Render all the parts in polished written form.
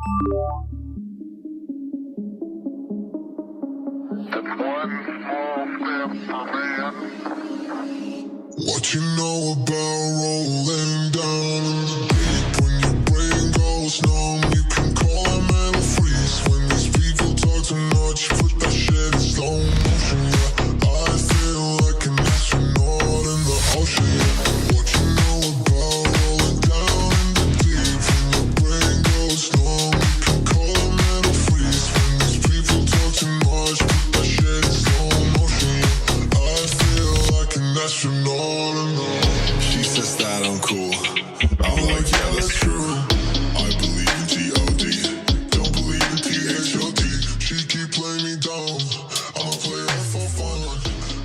What you know about rolling down in the deep? When your brain goes numb, you can call a mental freeze. When these people talk too much, put that shit in slow motion. Yeah, I feel like an astronaut in the ocean. Yeah. What you know about rolling down in the deep? When your brain goes numb, you can call a mental freeze. When these people talk too much, put that shit in slow motion. Yeah, I feel like an astronaut. She says that I'm cool. I'm like, yeah, that's true. I believe in G-O-D. Don't believe in T-H-O-T. She keep playing me down. I'ma play her for fun.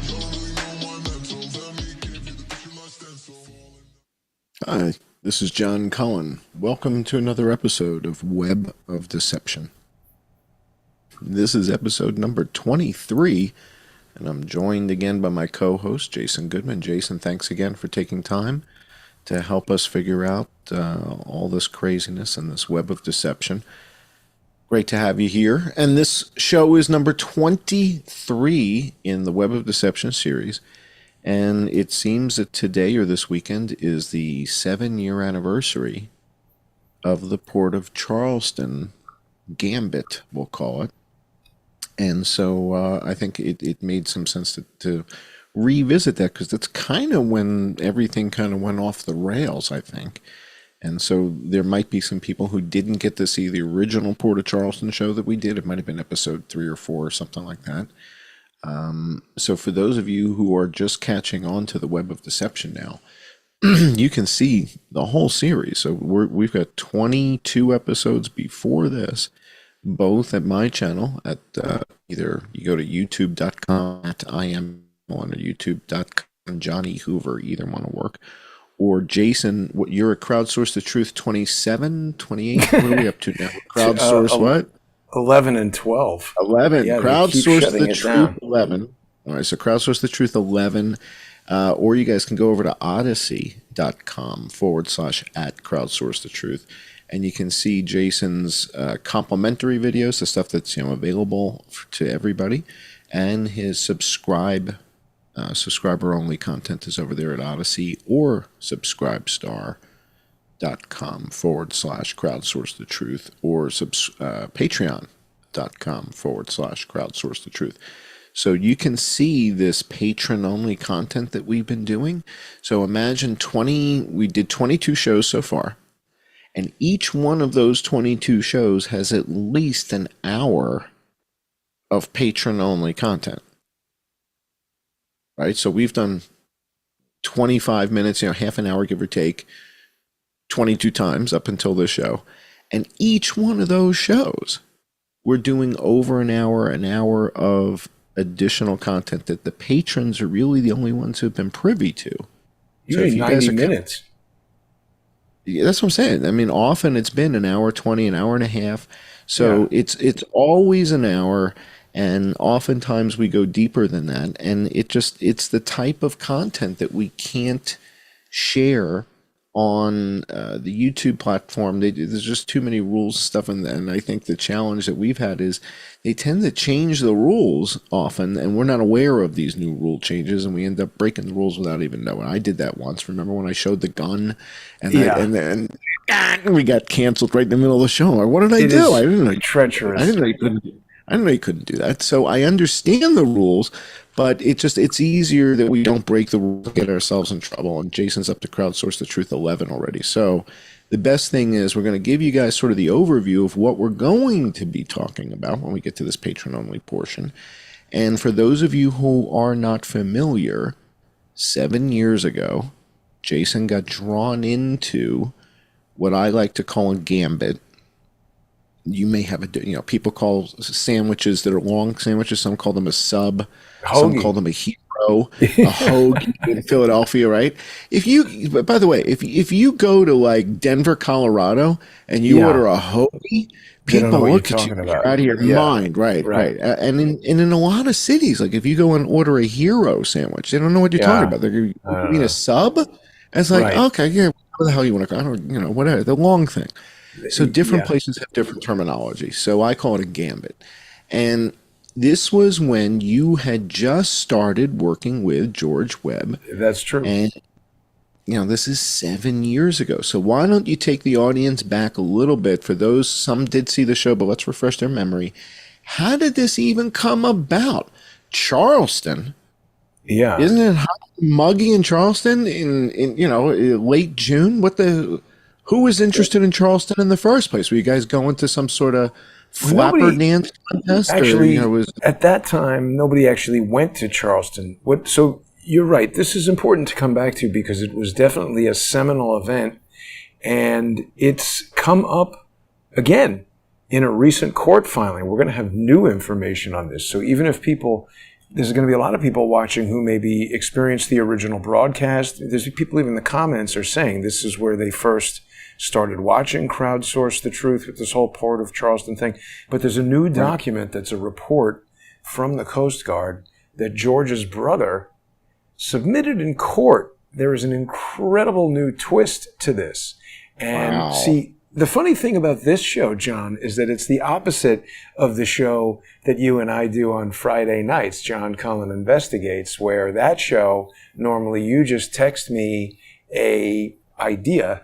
You don't really know my mental. Let me give you the visualized stencil. Hi, this is John Cullen. Welcome to another episode of Web of Deception. This is episode number 23. And I'm joined again by my co-host, Jason Goodman. Jason, thanks again for taking time to help us figure out all this craziness and this web of deception. Great to have you here. And this show is number 23 in the Web of Deception series. And it seems that today or this weekend is the 7-year anniversary of the Port of Charleston gambit, we'll call it. And so I think it made some sense to revisit that, because that's kind of when everything kind of went off the rails, I think. And so there might be some people who didn't get to see the original Port of Charleston show that we did. It might have been episode 3 or 4 or something like that. So for those of you who are just catching on to the Web of Deception now, you can see the whole series. So we've got 22 episodes before this, both at my channel at either you go to youtube.com at I am on, or youtube.com Johnny Hoover, either one will work. Or Jason, what you're at Crowdsource the Truth 27, 28? What are we up to now? Crowdsource what? 11 and 12. 11. Yeah, Crowdsource the Truth down. 11. All right, so Crowdsource the Truth 11. Or you guys can go over to odyssey.com /at Crowdsource the Truth. And you can see Jason's complimentary videos, the stuff that's available to everybody, and his subscriber-only content is over there at Odyssey or subscribestar.com /crowdsource the truth, or patreon.com /crowdsource the truth. So you can see this patron-only content that we've been doing. So imagine we did 22 shows so far. And each one of those 22 shows has at least an hour of patron-only content. Right? So we've done 25 minutes, half an hour, give or take, 22 times up until this show. And each one of those shows, we're doing over an hour of additional content that the patrons are really the only ones who've been privy to. You need 90 minutes. That's what I'm saying. I mean, often it's been an hour 20, an hour and a half. So yeah. It's always an hour, and oftentimes we go deeper than that. And it's the type of content that we can't share on the YouTube platform. There's just too many rules and stuff. And I think the challenge that we've had is they tend to change the rules often, and we're not aware of these new rule changes, and we end up breaking the rules without even knowing. I did that once. Remember when I showed the gun, and then we got canceled right in the middle of the show? Like, what did I do? I didn't know. Treacherous. I didn't know you couldn't do that. So I understand the rules, but it's easier that we don't break the rules, get ourselves in trouble. And Jason's up to Crowdsource the Truth 11 already. So the best thing is we're going to give you guys sort of the overview of what we're going to be talking about when we get to this patron-only portion. And for those of you who are not familiar, 7 years ago, Jason got drawn into what I like to call a gambit. You may have people call sandwiches that are long sandwiches. Some call them a sub. Hoagie. Some call them a hero, a hoagie in Philadelphia, right? By the way, if you go to like Denver, Colorado, and you order a hoagie, people look at you. You're out of your mind, right? And in a lot of cities, like if you go and order a hero sandwich, they don't know what you're talking about. They're going to mean a sub. And it's like, okay, yeah, what the hell you want to? I don't, whatever, the long thing. So different Yeah, places have different terminology. So I call it a gambit. And this was when you had just started working with George Webb. that's true. And, this is 7 years ago. So why don't you take the audience back a little bit? For those, some did see the show, but let's refresh their memory. How did this even come about? Charleston? Yeah. Isn't it hot and muggy in Charleston in late June? Who was interested in Charleston in the first place? Were you guys going to some sort of flapper Nobody dance contest? actually, Or, at that time, nobody actually went to Charleston. So you're right. This is important to come back to because it was definitely a seminal event, and it's come up again in a recent court filing. We're going to have new information on this. So even if there's going to be a lot of people watching who maybe experienced the original broadcast. There's people even in the comments are saying this is where they first started watching Crowdsource the Truth with this whole Port of Charleston thing. But there's a new document that's a report from the Coast Guard that George's brother submitted in court. There is an incredible new twist to this. And see, the funny thing about this show, John, is that it's the opposite of the show that you and I do on Friday nights, John Cullen Investigates, where that show, normally you just text me an idea,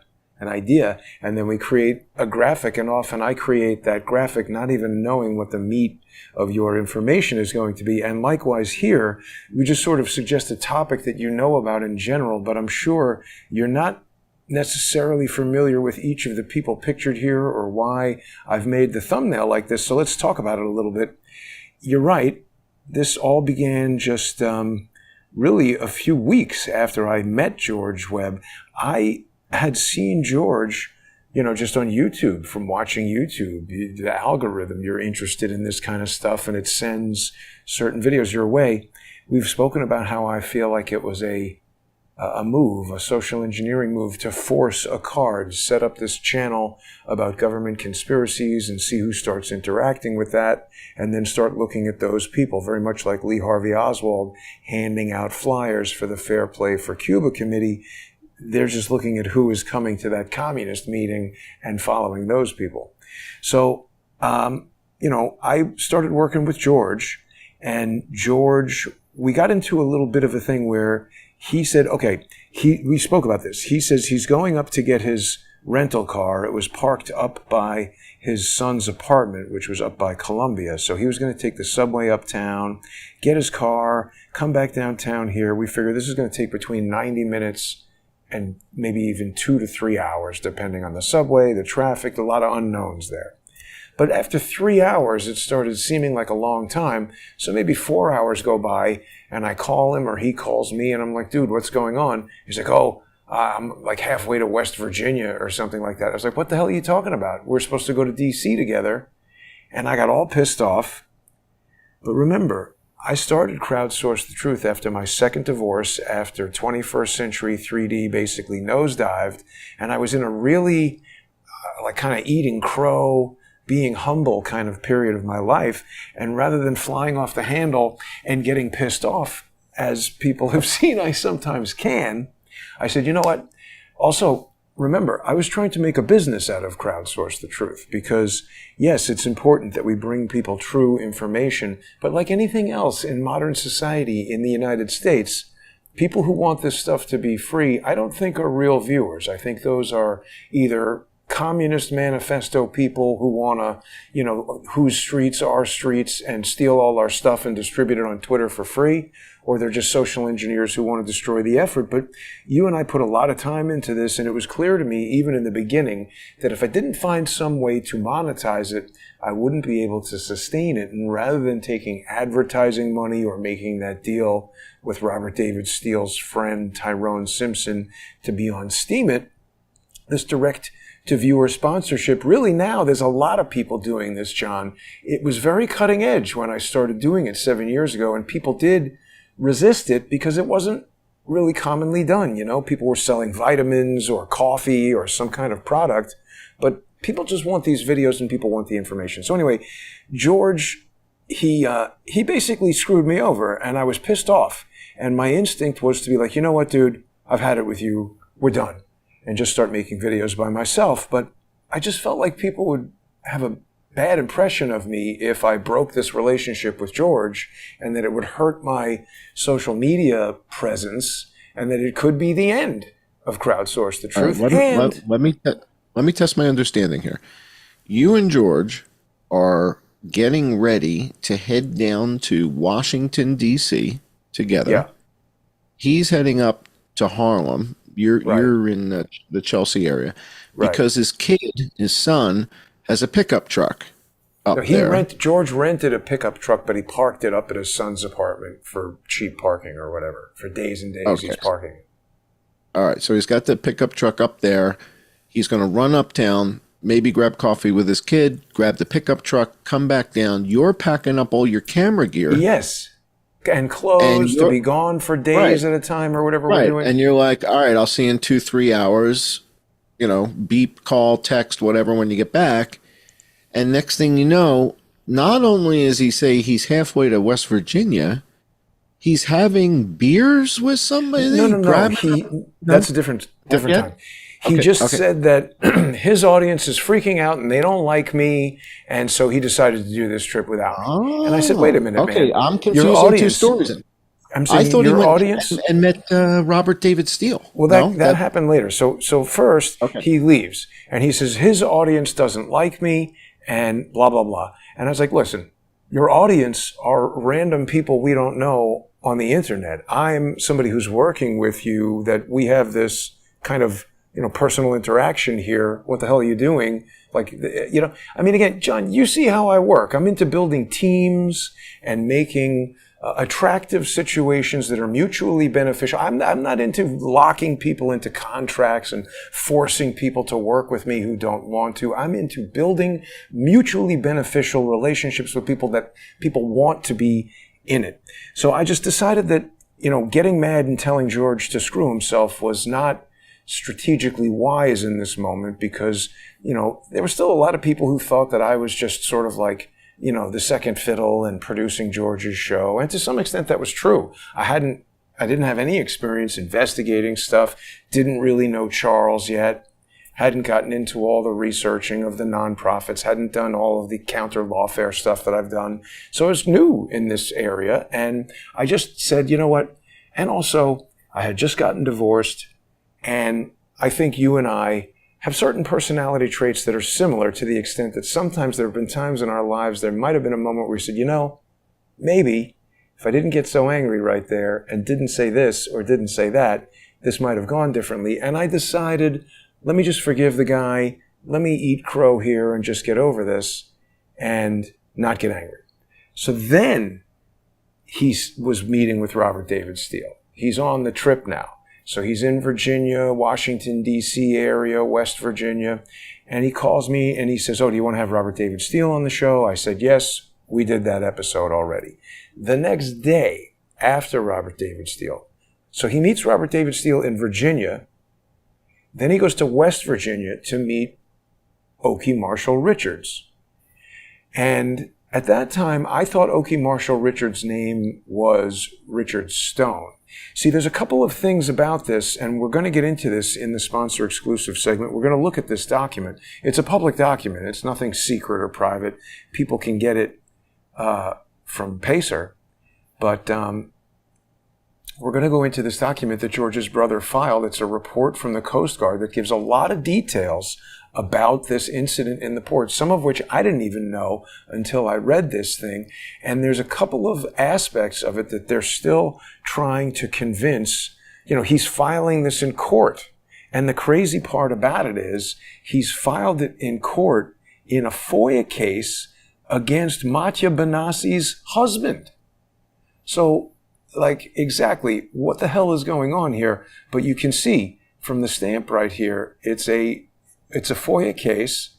and then we create a graphic, and often I create that graphic not even knowing what the meat of your information is going to be. And likewise here, we just sort of suggest a topic that you know about in general, but I'm sure you're not necessarily familiar with each of the people pictured here or why I've made the thumbnail like this. So let's talk about it a little bit. You're right. This all began just really a few weeks after I met George Webb. I had seen George, just on YouTube, from watching YouTube. The algorithm, you're interested in this kind of stuff, and it sends certain videos your way. We've spoken about how I feel like it was a social engineering move to force a card, set up this channel about government conspiracies and see who starts interacting with that, and then start looking at those people, very much like Lee Harvey Oswald handing out flyers for the Fair Play for Cuba Committee. They're just looking at who is coming to that communist meeting and following those people. So, I started working with George, and George, we got into a little bit of a thing where he said, we spoke about this. He says he's going up to get his rental car. It was parked up by his son's apartment, which was up by Columbia. So he was going to take the subway uptown, get his car, come back downtown here. We figured this is going to take between 90 minutes and maybe even 2 to 3 hours, depending on the subway, the traffic, a lot of unknowns there. But after 3 hours, it started seeming like a long time. So maybe 4 hours go by, and I call him or he calls me, and I'm like, dude, what's going on? He's like, I'm like halfway to West Virginia or something like that. I was like, what the hell are you talking about? We're supposed to go to D.C. together. And I got all pissed off. But remember, I started Crowdsource the Truth after my second divorce, after 21st Century 3D basically nosedived, and I was in a really kind of eating crow, being humble kind of period of my life. And rather than flying off the handle and getting pissed off, as people have seen I sometimes can, I said, you know what? Also, remember, I was trying to make a business out of Crowdsource the Truth because, yes, it's important that we bring people true information, but like anything else in modern society in the United States, people who want this stuff to be free, I don't think are real viewers. I think those are either communist manifesto people who want to, whose streets are streets and steal all our stuff and distribute it on Twitter for free, or they're just social engineers who want to destroy the effort. But you and I put a lot of time into this, and it was clear to me, even in the beginning, that if I didn't find some way to monetize it, I wouldn't be able to sustain it. And rather than taking advertising money or making that deal with Robert David Steele's friend Tyrone Simpson to be on Steemit, this direct to viewer sponsorship, really now there's a lot of people doing this, John. It was very cutting edge when I started doing it 7 years ago, and people did resist it because it wasn't really commonly done. People were selling vitamins or coffee or some kind of product, but people just want these videos and people want the information. So anyway, George, he basically screwed me over, and I was pissed off. And my instinct was to be like, you know what, dude, I've had it with you. We're done. And just start making videos by myself. But I just felt like people would have a bad impression of me if I broke this relationship with George, and that it would hurt my social media presence, and that it could be the end of Crowdsource the Truth. All right, let me test my understanding here. You and George are getting ready to head down to Washington, D.C. together. Yeah. He's heading up to Harlem. You're in the Chelsea area because his kid, his son, has a pickup truck up there. George rented a pickup truck, but he parked it up at his son's apartment for cheap parking or whatever. For days and days, he's parking it. All right, so he's got the pickup truck up there. He's going to run uptown, maybe grab coffee with his kid, grab the pickup truck, come back down. You're packing up all your camera gear. Yes. And clothes to be gone for days at a time or whatever we're doing. And you're like, all right, I'll see you in 2-3 hours. You know, beep, call, text, whatever when you get back. And next thing you know, not only is he's halfway to West Virginia, he's having beers with somebody. No. That's a different time. He said that his audience is freaking out and they don't like me, and so he decided to do this trip without me. And I said, wait a minute, man. I'm confusing two stories. I'm saying, I thought your he went audience and met Robert David Steele. Well, that happened later. So first he leaves and he says his audience doesn't like me and blah blah blah. And I was like, listen, your audience are random people we don't know on the internet. I'm somebody who's working with you, that we have this kind of personal interaction here. What the hell are you doing? Again, John, you see how I work. I'm into building teams and making attractive situations that are mutually beneficial. I'm not into locking people into contracts and forcing people to work with me who don't want to. I'm into building mutually beneficial relationships with people that people want to be in it. So I just decided that, getting mad and telling George to screw himself was not strategically wise in this moment, because, there were still a lot of people who thought that I was just sort of like, the second fiddle and producing George's show. And to some extent that was true. I didn't have any experience investigating stuff, didn't really know Charles yet, hadn't gotten into all the researching of the nonprofits, hadn't done all of the counter lawfare stuff that I've done. So I was new in this area. And I just said, you know what? And also, I had just gotten divorced, and I think you and I have certain personality traits that are similar, to the extent that sometimes there have been times in our lives there might have been a moment where we said, maybe if I didn't get so angry right there and didn't say this or didn't say that, this might have gone differently. And I decided, let me just forgive the guy. Let me eat crow here and just get over this and not get angry. So then he was meeting with Robert David Steele. He's on the trip now. So he's in Virginia, Washington, D.C. area, West Virginia. And he calls me and he says, do you want to have Robert David Steele on the show? I said, yes, we did that episode already. The next day after Robert David Steele. So he meets Robert David Steele in Virginia. Then he goes to West Virginia to meet Okie Marshall Richards. And at that time, I thought Okie Marshall Richards' name was Richard Stone. See, there's a couple of things about this, and we're going to get into this in the sponsor exclusive segment. We're going to look at this document. It's a public document. It's nothing secret or private. People can get it from Pacer. But we're going to go into this document that George's brother filed. It's a report from the Coast Guard that gives a lot of details about this incident in the port, some of which I didn't even know until I read this thing. And there's a couple of aspects of it that they're still trying to convince. He's filing this in court. And the crazy part about it is he's filed it in court in a FOIA case against Matya Benassi's husband. So, exactly what the hell is going on here? But you can see from the stamp right here, it's a FOIA case.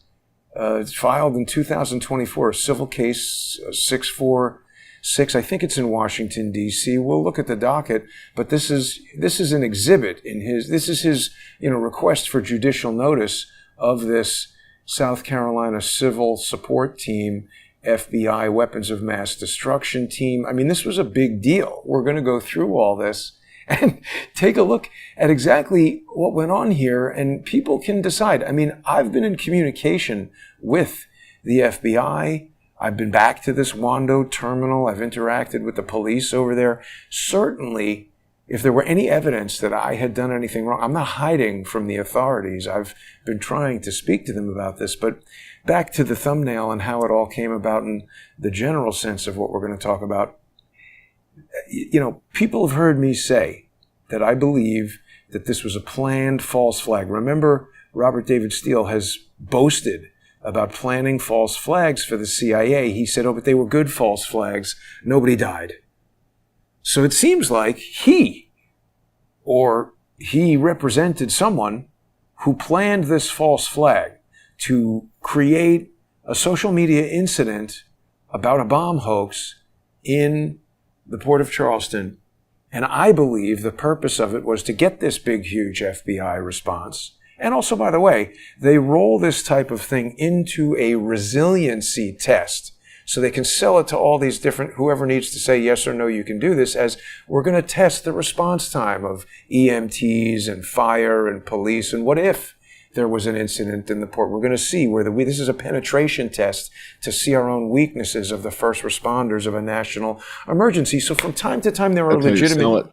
It's filed in 2024, civil case 646. I think it's in Washington, D.C. We'll look at the docket, but this is an exhibit in his request for judicial notice of this South Carolina Civil Support Team, FBI Weapons of Mass Destruction Team. I mean, this was a big deal. We're going to go through all this, and take a look at exactly what went on here, and people can decide. I mean, I've been in communication with the FBI. I've been back to this Wando terminal. I've interacted with the police over there. Certainly, if there were any evidence that I had done anything wrong, I'm not hiding from the authorities. I've been trying to speak to them about this. But back to the thumbnail and how it all came about in the general sense of what we're going to talk about. You know, people have heard me say that I believe that this was a planned false flag. Remember, Robert David Steele has boasted about planning false flags for the CIA. He said, oh, but they were good false flags. Nobody died. So it seems like he represented someone who planned this false flag to create a social media incident about a bomb hoax in the Port of Charleston. And I believe the purpose of it was to get this big, huge FBI response. And also, by the way, they roll this type of thing into a resiliency test so they can sell it to all these different, whoever needs to say yes or no, you can do this, as we're going to test the response time of EMTs and fire and police. And what if there was an incident in the port? We're going to see where this is a penetration test to see our own weaknesses of the first responders of a national emergency. So from time to time, there are legitimate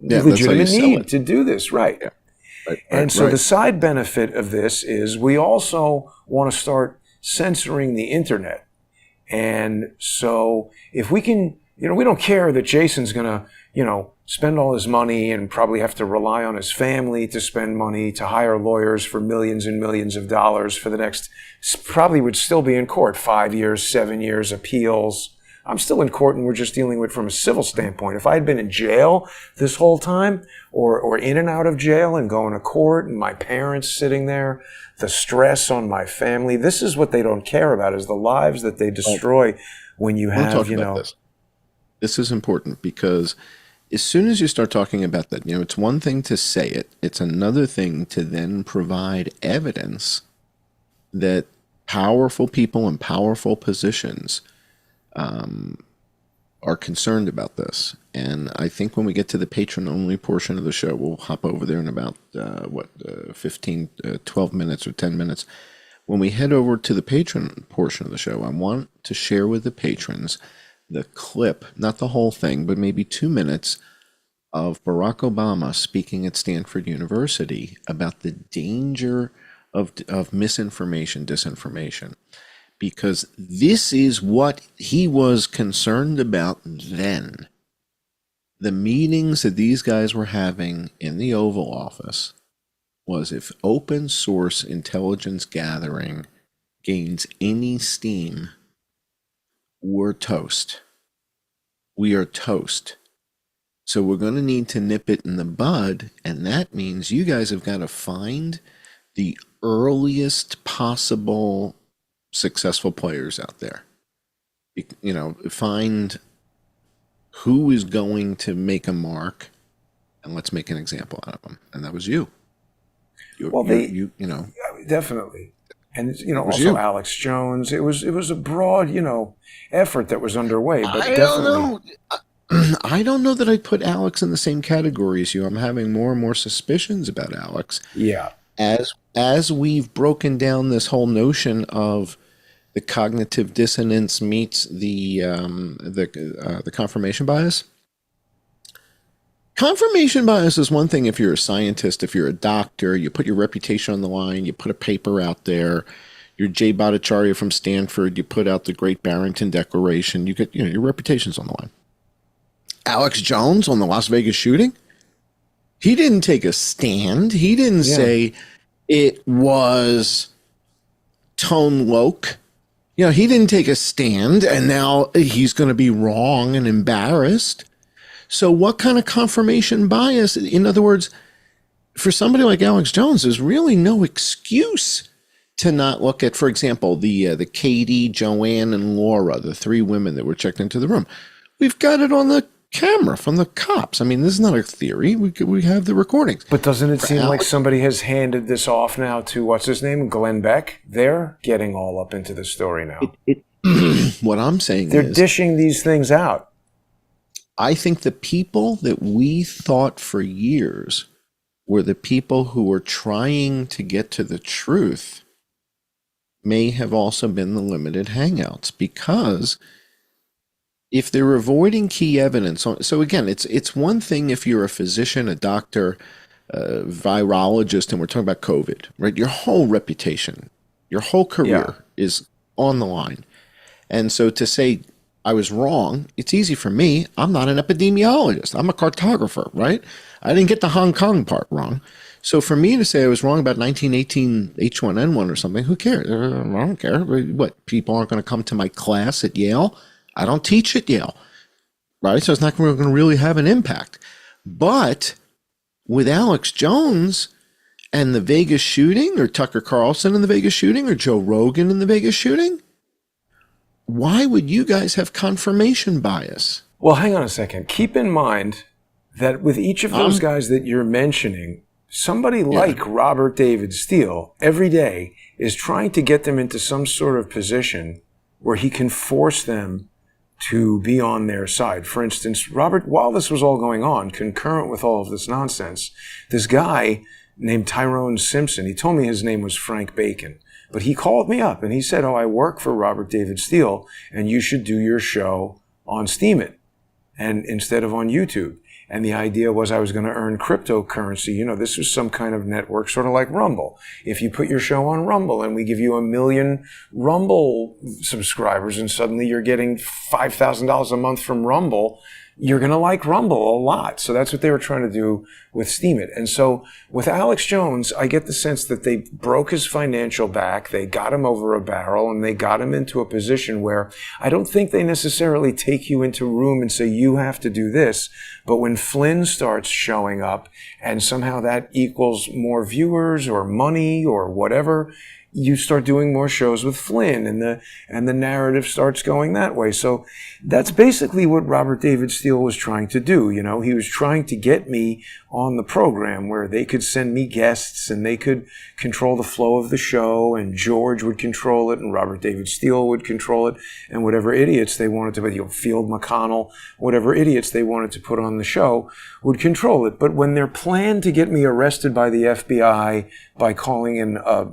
need to do this, right? Yeah. And so the side benefit of this is we also want to start censoring the internet. And so if we can, we don't care that Jason's going to, spend all his money and probably have to rely on his family to spend money to hire lawyers for millions and millions of dollars for the next, probably would still be in court, 5 years, 7 years, appeals. I'm still in court and we're just dealing with it from a civil standpoint. If I had been in jail this whole time or in and out of jail and going to court and my parents sitting there, the stress on my family, this is what they don't care about, is the lives that they destroy when you have, This is important because as soon as you start talking about that, it's one thing to say it. It's another thing to then provide evidence that powerful people in powerful positions are concerned about this. And I think when we get to the patron-only portion of the show, we'll hop over there in about, 12 minutes or 10 minutes. When we head over to the patron portion of the show, I want to share with the patrons the clip, not the whole thing, but maybe 2 minutes of Barack Obama speaking at Stanford University about the danger of misinformation, disinformation. Because this is what he was concerned about then. The meetings that these guys were having in the Oval Office was, if open source intelligence gathering gains any steam, we're toast. We are toast. So we're going to need to nip it in the bud, and that means you guys have got to find the earliest possible successful players out there. Find who is going to make a mark, and let's make an example out of them. And that was you. Definitely. And also Alex Jones. It was a broad, effort that was underway. But I don't know. I don't know that I'd put Alex in the same category as you. I'm having more and more suspicions about Alex. Yeah. As we've broken down this whole notion of the cognitive dissonance meets the confirmation bias. Confirmation bias is one thing if you're a scientist, if you're a doctor, you put your reputation on the line, you put a paper out there, you're Jay Bhattacharya from Stanford, you put out the Great Barrington Declaration, you get, your reputation's on the line. Alex Jones on the Las Vegas shooting, he didn't take a stand. He didn't say it was Tone Loc. He didn't take a stand, and now he's going to be wrong and embarrassed. So what kind of confirmation bias? In other words, for somebody like Alex Jones, there's really no excuse to not look at, for example, the Katie, Joanne, and Laura, the 3 women that were checked into the room. We've got it on the camera from the cops. I mean, this is not a theory. We have the recordings. But doesn't it seem like somebody has handed this off now to, what's his name, Glenn Beck? They're getting all up into the story now. What I'm saying they're dishing these things out. I think the people that we thought for years were the people who were trying to get to the truth may have also been the limited hangouts, because if they're avoiding key evidence so again, it's one thing if you're a physician, a doctor, a virologist, and we're talking about COVID, right? Your whole reputation, your whole career is on the line. And so to say I was wrong, it's easy for me. I'm not an epidemiologist. I'm a cartographer, right? I didn't get the Hong Kong part wrong. So for me to say I was wrong about 1918 H1N1 or something, who cares? I don't care. What, people aren't going to come to my class at Yale? I don't teach at Yale, right? So it's not going to really have an impact. But with Alex Jones and the Vegas shooting, or Tucker Carlson in the Vegas shooting, or Joe Rogan in the Vegas shooting, why would you guys have confirmation bias? Well, hang on a second. Keep in mind that with each of those guys that you're mentioning, somebody like Robert David Steele every day is trying to get them into some sort of position where he can force them to be on their side. For instance, Robert, while this was all going on, concurrent with all of this nonsense, this guy named Tyrone Simpson, he told me his name was Frank Bacon, but he called me up and he said, I work for Robert David Steele and you should do your show on Steam It and instead of on YouTube. And the idea was I was going to earn cryptocurrency. This was some kind of network, sort of like Rumble. If you put your show on Rumble and we give you 1 million Rumble subscribers and suddenly you're getting $5,000 a month from Rumble, you're going to like Rumble a lot. So that's what they were trying to do with Steam It. And so with Alex Jones, I get the sense that they broke his financial back, they got him over a barrel, and they got him into a position where I don't think they necessarily take you into a room and say, you have to do this. But when Flynn starts showing up and somehow that equals more viewers or money or whatever, you start doing more shows with Flynn and the narrative starts going that way. So that's basically what Robert David Steele was trying to do. He was trying to get me on the program where they could send me guests and they could control the flow of the show, and George would control it and Robert David Steele would control it, and whatever idiots they wanted to, Field McConnell, whatever idiots they wanted to put on the show would control it. But when their plan to get me arrested by the FBI by calling in a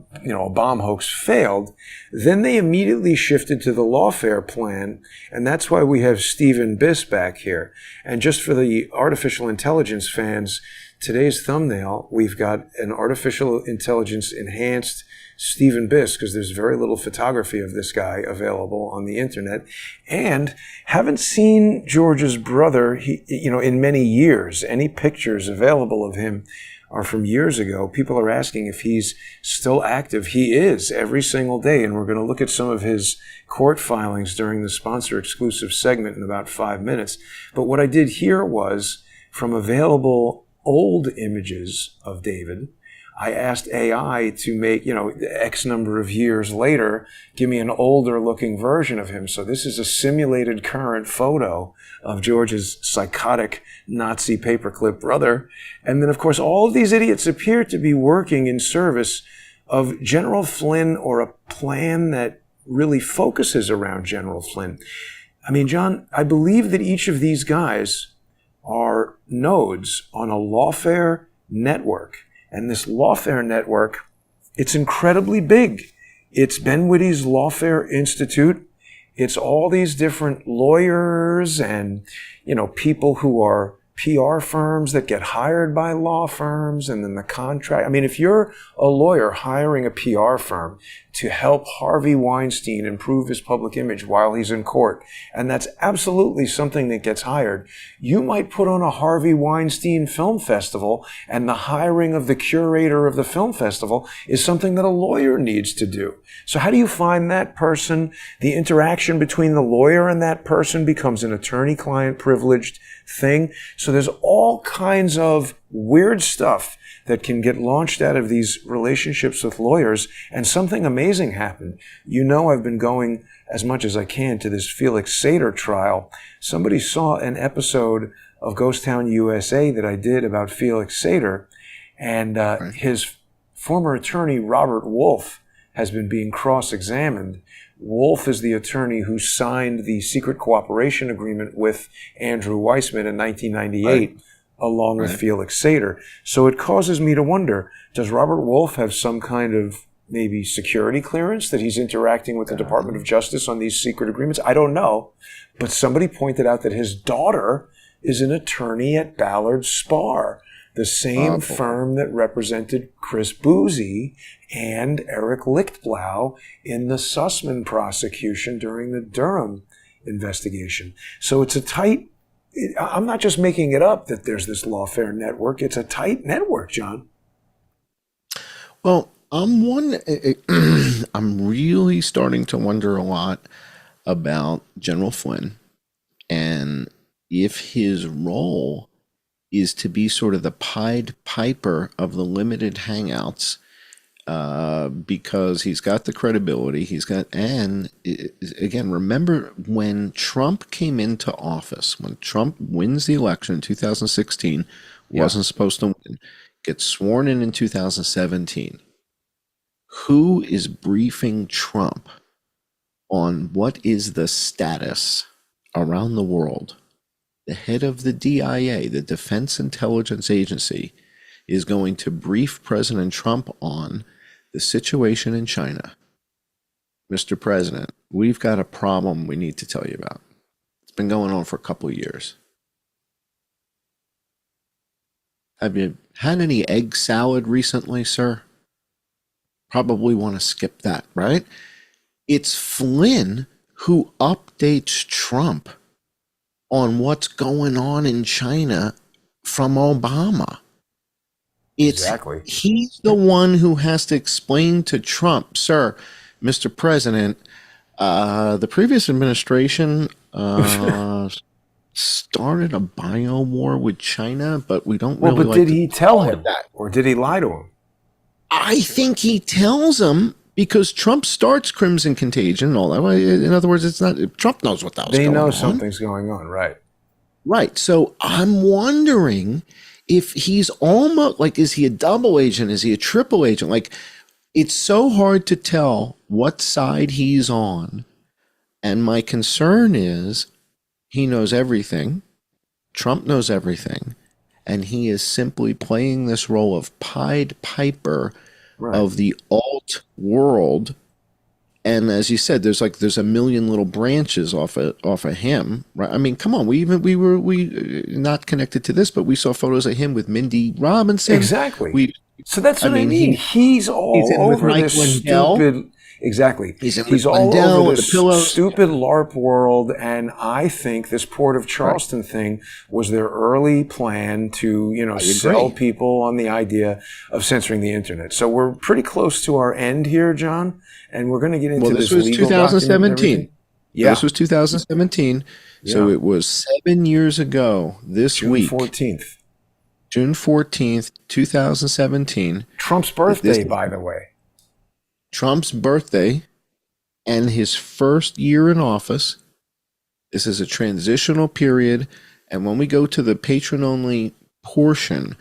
bomb hoax failed, then they immediately shifted to the lawfare plan, and that's why we have Stephen Biss back here. And just for the artificial intelligence fans, today's thumbnail, we've got an artificial intelligence enhanced Stephen Biss, because there's very little photography of this guy available on the internet. And haven't seen George's brother, in many years. Any pictures available of him are from years ago. People are asking if he's still active. He is, every single day. And we're going to look at some of his court filings during the sponsor exclusive segment in about 5 minutes. But what I did here was, from available old images of David, I asked AI to make, X number of years later, give me an older looking version of him. So this is a simulated current photo of George's psychotic Nazi paperclip brother. And then, of course, all of these idiots appear to be working in service of General Flynn, or a plan that really focuses around General Flynn. I mean, John, I believe that each of these guys are nodes on a lawfare network. And this lawfare network, it's incredibly big. It's Ben Whitty's Lawfare Institute. It's all these different lawyers and, people who are PR firms that get hired by law firms, and then the contract. I mean, if you're a lawyer hiring a PR firm to help Harvey Weinstein improve his public image while he's in court, and that's absolutely something that gets hired, you might put on a Harvey Weinstein film festival, and the hiring of the curator of the film festival is something that a lawyer needs to do. So how do you find that person? The interaction between the lawyer and that person becomes an attorney-client privileged thing. So there's all kinds of weird stuff that can get launched out of these relationships with lawyers, and something amazing happened. I've been going as much as I can to this Felix Sater trial. Somebody saw an episode of Ghost Town USA that I did about Felix Sater, and his former attorney, Robert Wolf, has been being cross-examined. Wolf is the attorney who signed the secret cooperation agreement with Andrew Weissman in 1998, right, along with Felix Sater. So it causes me to wonder, does Robert Wolf have some kind of maybe security clearance that he's interacting with the Department of Justice on these secret agreements? I don't know. But somebody pointed out that his daughter is an attorney at Ballard Spahr, the same firm that represented Chris Boozy and Eric Lichtblau in the Sussman prosecution during the Durham investigation. So it's a tight, I'm not just making it up that there's this lawfare network. It's a tight network, John. Well, I'm really starting to wonder a lot about General Flynn and if his role is to be sort of the Pied Piper of the limited hangouts, because he's got the credibility, and again, remember when Trump came into office, when Trump wins the election in 2016, wasn't supposed to win, gets sworn in 2017. Who is briefing Trump on what is the status around the world? The head of the DIA, the Defense Intelligence Agency, is going to brief President Trump on the situation in China. Mr. President, we've got a problem we need to tell you about. It's been going on for a couple of years. Have you had any egg salad recently, sir? Probably want to skip that, right? It's Flynn who updates Trump on what's going on in China from Obama. Exactly. He's the one who has to explain to Trump, sir, Mr. President, the previous administration started a bio war with China, but we don't really. Well, but did he tell him that, or did he lie to him? I think he tells him because Trump starts Crimson Contagion and all that. In other words, it's not Trump knows what that was going on. They know something's going on, right? Right. So I'm wondering if he's almost like, is he a double agent? Is he a triple agent? Like, it's so hard to tell what side he's on. And my concern is he knows everything. Trump knows everything. And he is simply playing this role of Pied Piper of the alt world. And as you said, there's a million little branches off of him, right? I mean, come on, we not connected to this, but we saw photos of him with Mindy Robinson. Exactly. So that's what I mean. He's all over this stupid. Exactly. He's all over this stupid LARP world, and I think this Port of Charleston thing was their early plan to, sell people on the idea of censoring the internet. So we're pretty close to our end here, John, and we're going to get into this legal 2017. Yeah. This was 2017. Yeah. So it was 7 years ago this week. June 14th, 2017. Trump's birthday, by the way. Trump's birthday and his first year in office. This is a transitional period. And when we go to the patron-only portion,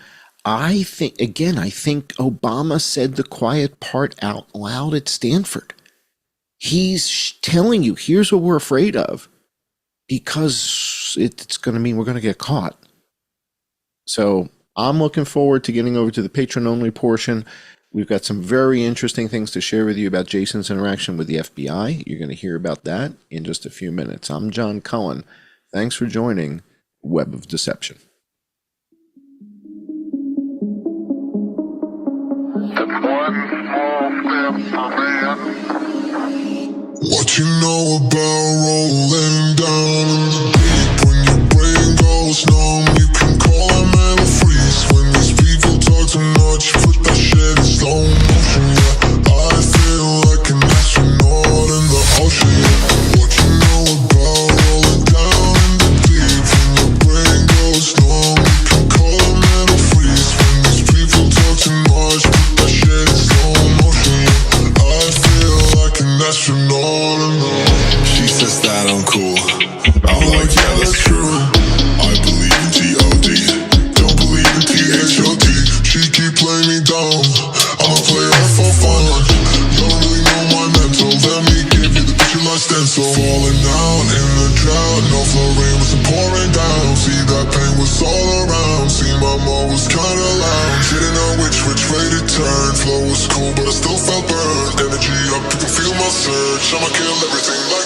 I think Obama said the quiet part out loud at Stanford. He's telling you, here's what we're afraid of, because it's going to mean we're going to get caught. So I'm looking forward to getting over to the patron-only portion. We've got some very interesting things to share with you about Jason's interaction with the FBI. You're going to hear about that in just a few minutes. I'm John Cullen. Thanks for joining Web of Deception. What you know about rolling down in the deep? When your brain goes numb, you can call a mental freeze. When these people talk too much, put that shit in slow motion, yeah. I feel like an astronaut in the ocean, yeah. What you know about rolling down in the deep? When your brain goes numb, you can call a mental freeze. When these people talk too much, put that shit in slow motion, yeah. I feel like an astronaut in the ocean. She says that I'm cool. I'm like, yeah, that's true. I believe in G.O.D. Don't believe in T.H.O.T. She keep playing me down. I'ma play her for fun. Don't really know research. I'ma kill everything like